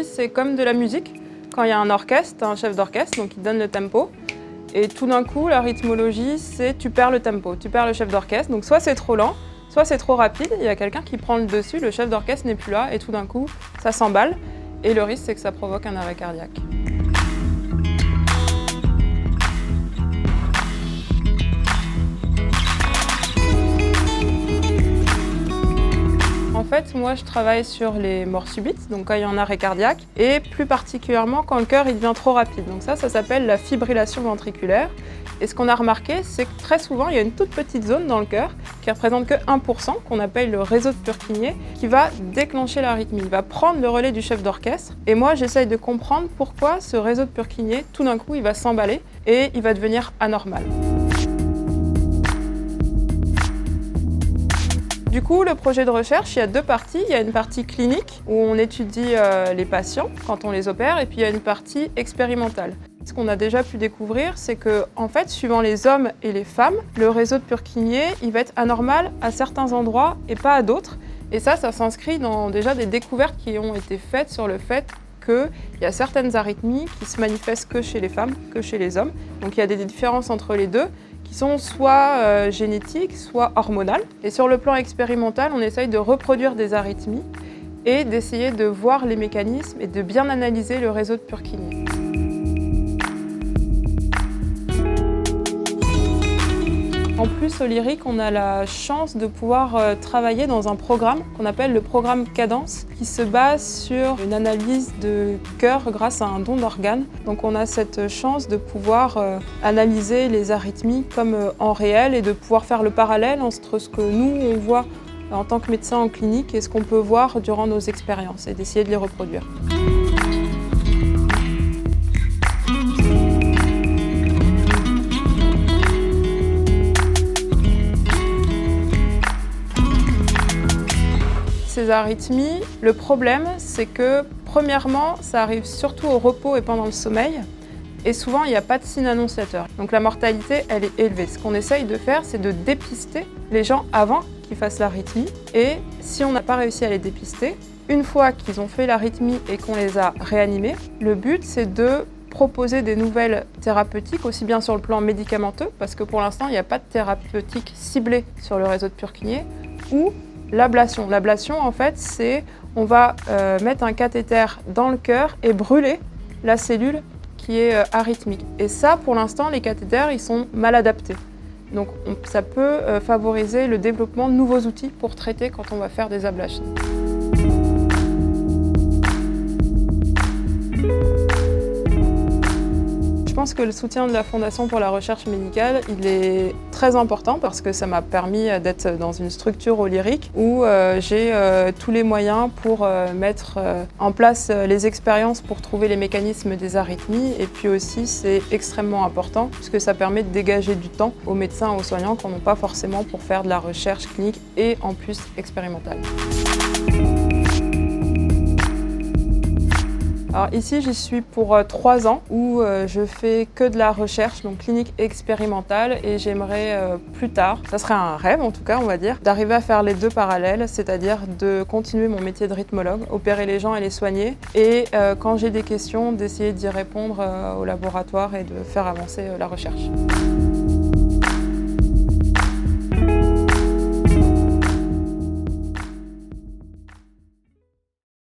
rythmologie, c'est comme de la musique. Quand il y a un orchestre, un chef d'orchestre, donc il donne le tempo. Et tout d'un coup, la rythmologie, c'est tu perds le tempo, tu perds le chef d'orchestre. Donc soit c'est trop lent, soit c'est trop rapide, il y a quelqu'un qui prend le dessus, le chef d'orchestre n'est plus là, et tout d'un coup, ça s'emballe. Et le risque, c'est que ça provoque un arrêt cardiaque. En fait, moi, je travaille sur les morts subites, donc quand il y a un arrêt cardiaque, et plus particulièrement quand le cœur il devient trop rapide. Donc ça s'appelle la fibrillation ventriculaire. Et ce qu'on a remarqué, c'est que très souvent, il y a une toute petite zone dans le cœur qui représente que 1%, qu'on appelle le réseau de Purkinje, qui va déclencher l'arythmie. Il va prendre le relais du chef d'orchestre. Et moi, j'essaye de comprendre pourquoi ce réseau de Purkinje, tout d'un coup, il va s'emballer et il va devenir anormal. Du coup, le projet de recherche, il y a deux parties. Il y a une partie clinique où on étudie les patients quand on les opère, et puis il y a une partie expérimentale. Ce qu'on a déjà pu découvrir, c'est que, en fait, suivant les hommes et les femmes, le réseau de Purkinje, il va être anormal à certains endroits et pas à d'autres. Et ça s'inscrit dans déjà des découvertes qui ont été faites sur le fait qu'il y a certaines arythmies qui se manifestent que chez les femmes, que chez les hommes. Donc il y a des différences entre les deux, qui sont soit génétiques, soit hormonales. Et sur le plan expérimental, on essaye de reproduire des arythmies et d'essayer de voir les mécanismes et de bien analyser le réseau de Purkinje. En plus, au Lyric, on a la chance de pouvoir travailler dans un programme qu'on appelle le programme Cadence, qui se base sur une analyse de cœur grâce à un don d'organes. Donc on a cette chance de pouvoir analyser les arythmies comme en réel et de pouvoir faire le parallèle entre ce que nous, on voit en tant que médecin en clinique et ce qu'on peut voir durant nos expériences et d'essayer de les reproduire. Ces arythmies, le problème, c'est que premièrement, ça arrive surtout au repos et pendant le sommeil. Et souvent, il n'y a pas de signe annonciateur. Donc la mortalité, elle est élevée. Ce qu'on essaye de faire, c'est de dépister les gens avant qu'ils fassent l'arythmie. Et si on n'a pas réussi à les dépister, une fois qu'ils ont fait l'arythmie et qu'on les a réanimés, le but, c'est de proposer des nouvelles thérapeutiques, aussi bien sur le plan médicamenteux, parce que pour l'instant, il n'y a pas de thérapeutique ciblée sur le réseau de Purkinje, ou l'ablation. L'ablation, en fait, c'est on va mettre un cathéter dans le cœur et brûler la cellule qui est arythmique. Et ça, pour l'instant, les cathéters, ils sont mal adaptés. Donc, ça peut favoriser le développement de nouveaux outils pour traiter quand on va faire des ablations. Je pense que le soutien de la Fondation pour la recherche médicale, il est très important parce que ça m'a permis d'être dans une structure au Lyric où j'ai tous les moyens pour mettre en place les expériences pour trouver les mécanismes des arythmies. Et puis aussi, c'est extrêmement important puisque ça permet de dégager du temps aux médecins, aux soignants qu'on n'a pas forcément pour faire de la recherche clinique et en plus expérimentale. Alors ici, j'y suis pour 3 ans où je fais que de la recherche, donc clinique expérimentale, et j'aimerais plus tard, ça serait un rêve en tout cas on va dire, d'arriver à faire les deux parallèles, c'est-à-dire de continuer mon métier de rythmologue, opérer les gens et les soigner, et quand j'ai des questions, d'essayer d'y répondre au laboratoire et de faire avancer la recherche.